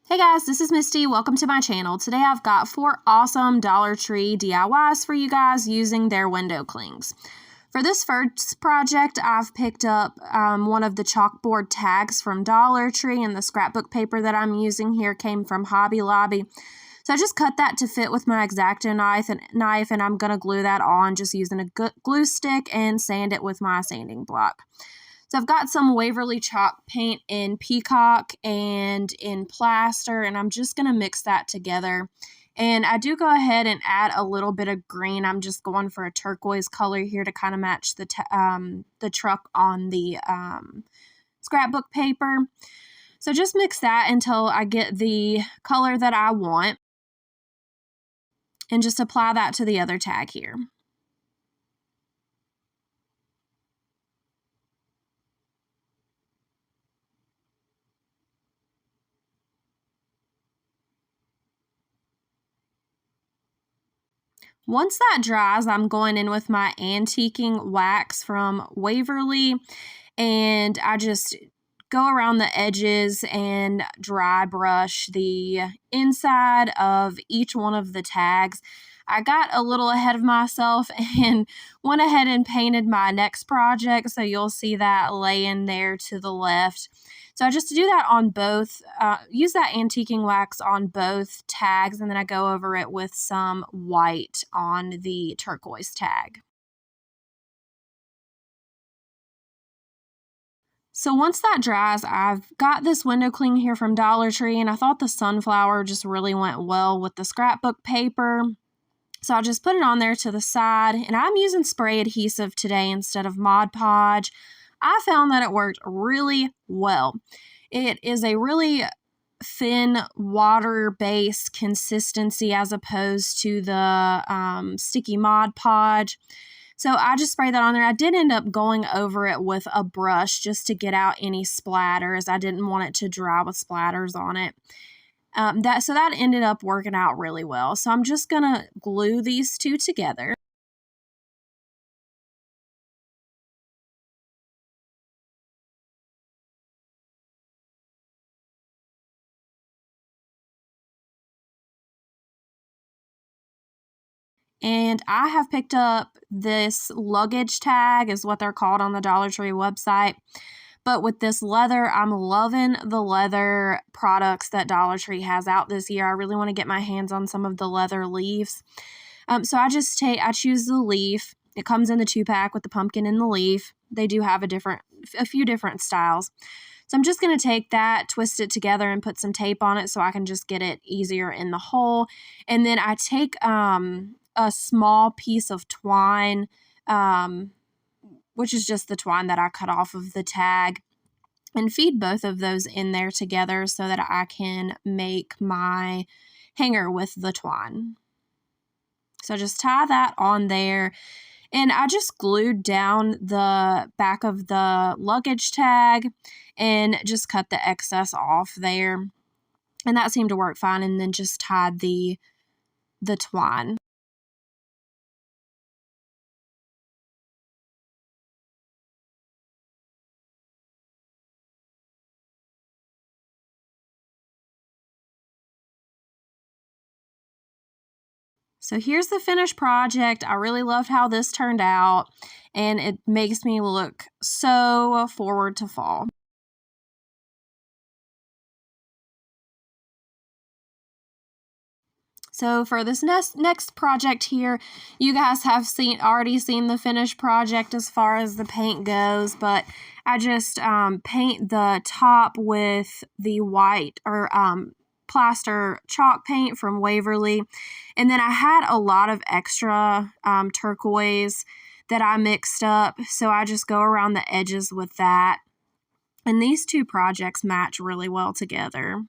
Hey guys, this is Misty. Welcome to my channel. Today I've got 4 awesome Dollar Tree DIYs for you guys using their window clings. For this first project, I've picked up one of the chalkboard tags from Dollar Tree, and the scrapbook paper that I'm using here came from Hobby Lobby. So I just cut that to fit with my X-Acto knife, and I'm going to glue that on just using a glue stick and sand it with my sanding block. So I've got some Waverly chalk paint in Peacock and in plaster, and I'm just going to mix that together. And I do go ahead and add a little bit of green. I'm just going for a turquoise color here to kind of match the truck on the scrapbook paper. So just mix that until I get the color that I want, and just apply that to the other tag here. Once that dries, I'm going in with my antiquing wax from Waverly, and I just go around the edges and dry brush the inside of each one of the tags. I got a little ahead of myself and went ahead and painted my next project, so you'll see that laying there to the left. So I just do that on both, use that antiquing wax on both tags, and then I go over it with some white on the turquoise tag. So once that dries, I've got this window cling here from Dollar Tree, and I thought the sunflower just really went well with the scrapbook paper. So I'll just put it on there to the side, and I'm using spray adhesive today instead of MOD Podge. I found that it worked really well. It is a really thin water-based consistency as opposed to the sticky MOD Podge. So I just sprayed that on there. I did end up going over it with a brush just to get out any splatters. I didn't want it to dry with splatters on it. So that ended up working out really well. So I'm just going to glue these two together. And I have picked up this luggage tag, is what they're called on the Dollar Tree website. But with this leather, I'm loving the leather products that Dollar Tree has out this year. I really want to get my hands on some of the leather leaves. So I choose the leaf. It comes in the 2-pack with the pumpkin and the leaf. They do have a few different styles. So I'm just going to take that, twist it together, and put some tape on it so I can just get it easier in the hole. And then I take a small piece of twine, which is just the twine that I cut off of the tag, and feed both of those in there together so that I can make my hanger with the twine. So just tie that on there, and I just glued down the back of the luggage tag and just cut the excess off there, and that seemed to work fine, and then just tied the twine. So here's the finished project. I really loved how this turned out, and it makes me look so forward to fall. So for this next project here, you guys have already seen the finished project as far as the paint goes, but I just paint the top with the white or plaster chalk paint from Waverly. And then I had a lot of extra turquoise that I mixed up, so I just go around the edges with that. And these two projects match really well together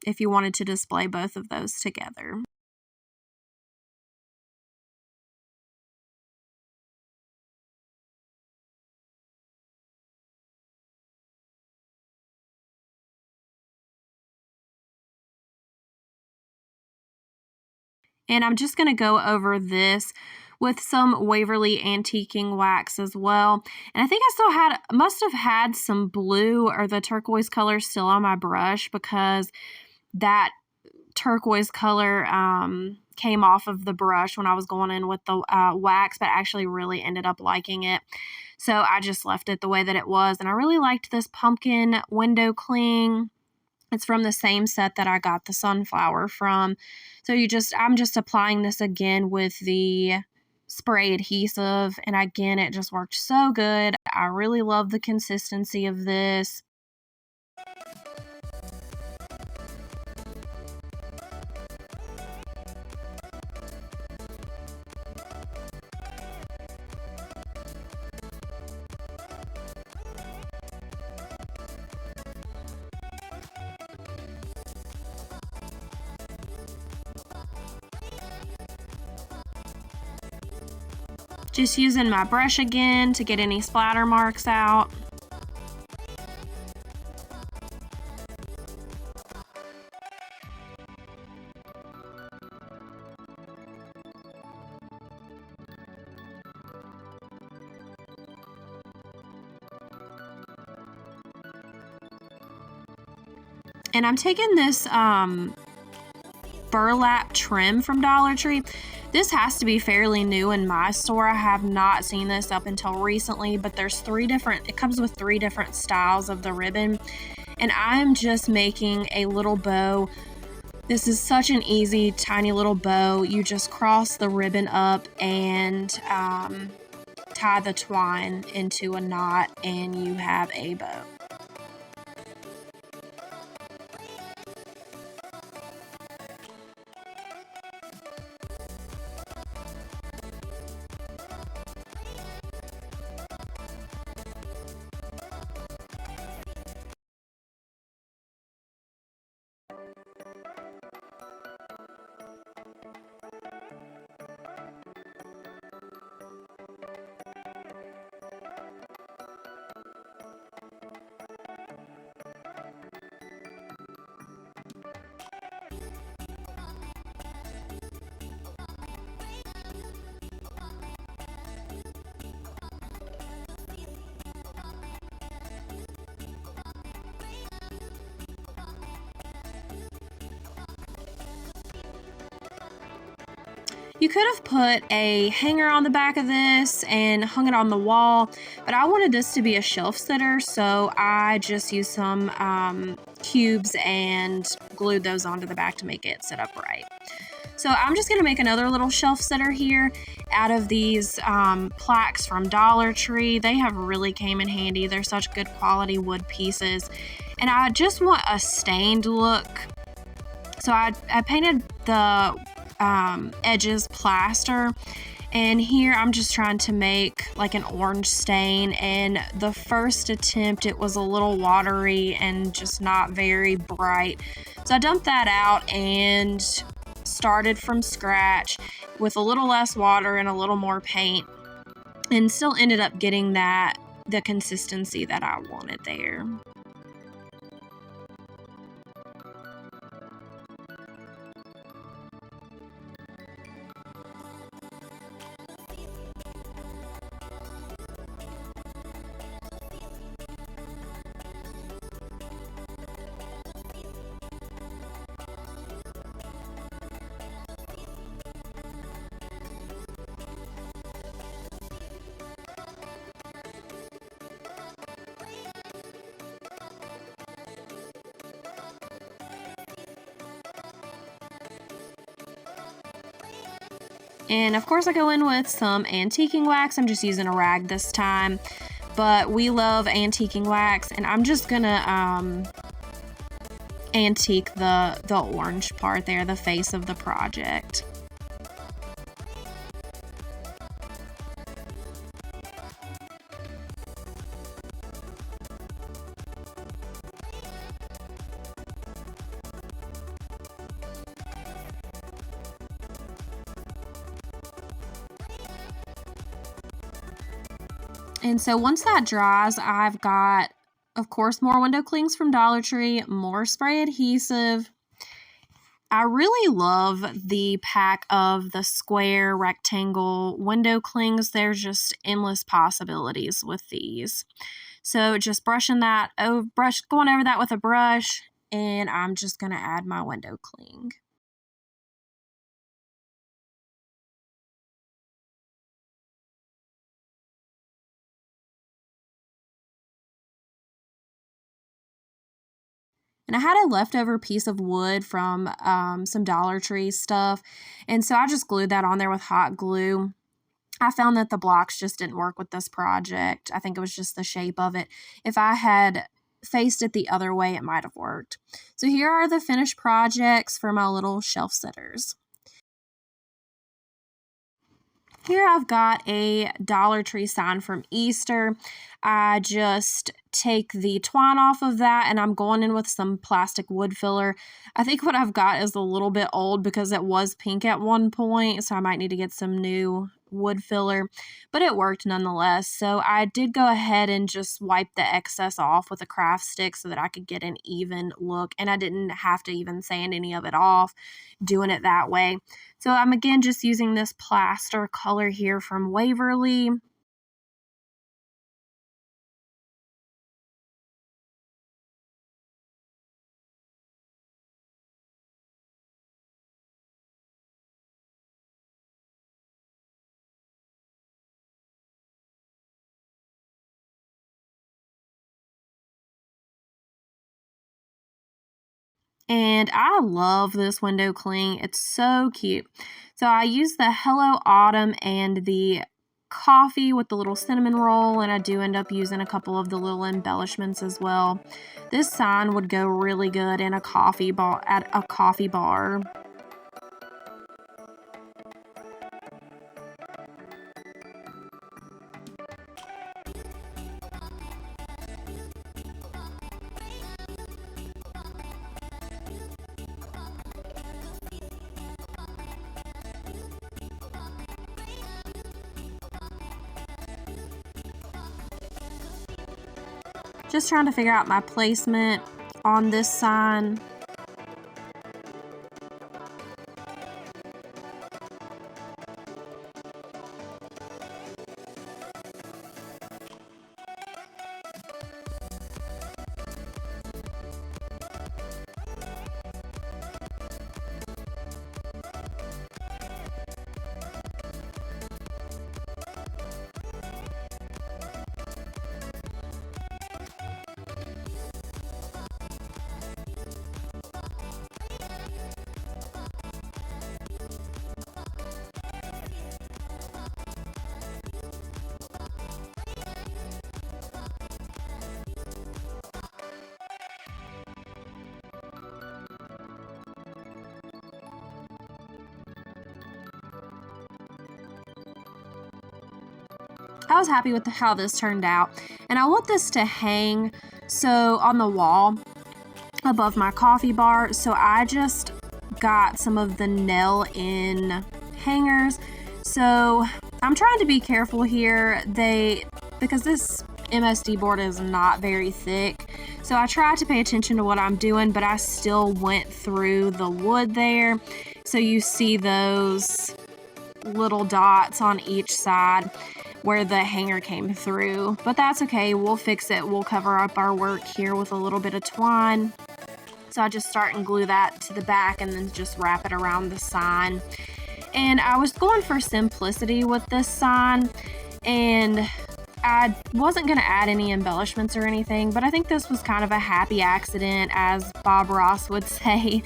if you wanted to display both of those together. And I'm just going to go over this with some Waverly antiquing wax as well. And I think I must have had some blue or the turquoise color still on my brush, because that turquoise color came off of the brush when I was going in with the wax, but actually really ended up liking it. So I just left it the way that it was. And I really liked this pumpkin window cling. It's from the same set that I got the sunflower from. So I'm just applying this again with the spray adhesive. And again, it just worked so good. I really love the consistency of this. Just using my brush again to get any splatter marks out. And I'm taking this burlap trim from Dollar Tree. This has to be fairly new in my store. I have not seen this up until recently, but it comes with 3 different styles of the ribbon. And I'm just making a little bow. This is such an easy, tiny little bow. You just cross the ribbon up and tie the twine into a knot, and you have a bow. You could have put a hanger on the back of this and hung it on the wall, but I wanted this to be a shelf sitter, so I just used some cubes and glued those onto the back to make it sit upright. So I'm just gonna make another little shelf sitter here out of these plaques from Dollar Tree. They have really came in handy. They're such good quality wood pieces. And I just want a stained look. So I painted the edges plaster, and here I'm just trying to make like an orange stain, and the first attempt it was a little watery and just not very bright. So I dumped that out and started from scratch with a little less water and a little more paint, and still ended up getting the consistency that I wanted there. And of course I go in with some antiquing wax. I'm just using a rag this time, but we love antiquing wax, and I'm just gonna antique the orange part there, the face of the project. And so once that dries, I've got, of course, more window clings from Dollar Tree, more spray adhesive. I really love the pack of the square rectangle window clings. There's just endless possibilities with these. So just going over that with a brush and I'm just going to add my window cling. And I had a leftover piece of wood from some Dollar Tree stuff, and so I just glued that on there with hot glue. I found that the blocks just didn't work with this project. I think it was just the shape of it. If I had faced it the other way, it might have worked. So here are the finished projects for my little shelf sitters. Here I've got a Dollar Tree sign from Easter. I just take the twine off of that and I'm going in with some plastic wood filler. I think what I've got is a little bit old because it was pink at one point, so I might need to get some new wood filler, but it worked nonetheless. So I did go ahead and just wipe the excess off with a craft stick so that I could get an even look, and I didn't have to even sand any of it off doing it that way. So I'm again just using this plaster color here from Waverly. And I love this window cling. It's so cute. So I use the Hello Autumn and the coffee with the little cinnamon roll, and I do end up using a couple of the little embellishments as well. This sign would go really good in a coffee bar at a coffee bar. Just trying to figure out my placement on this sign. I was happy with how this turned out, and I want this to hang so on the wall above my coffee bar. So I just got some of the nail-in hangers. So I'm trying to be careful here. Because this MSD board is not very thick, so I try to pay attention to what I'm doing, but I still went through the wood there. So you see those little dots on each side where the hanger came through, but that's okay. We'll fix it. We'll cover up our work here with a little bit of twine. So I just start and glue that to the back and then just wrap it around the sign. And I was going for simplicity with this sign, and I wasn't going to add any embellishments or anything, but I think this was kind of a happy accident, as Bob Ross would say,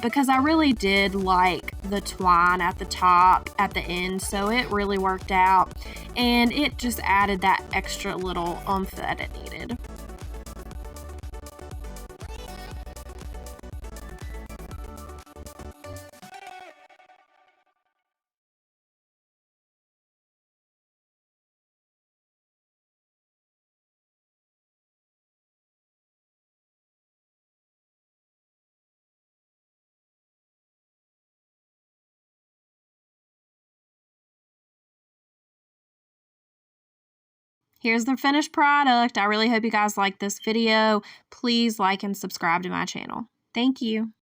because I really did like the twine at the top, at the end, so it really worked out, and it just added that extra little oomph that it needed. Here's the finished product. I really hope you guys like this video. Please like and subscribe to my channel. Thank you.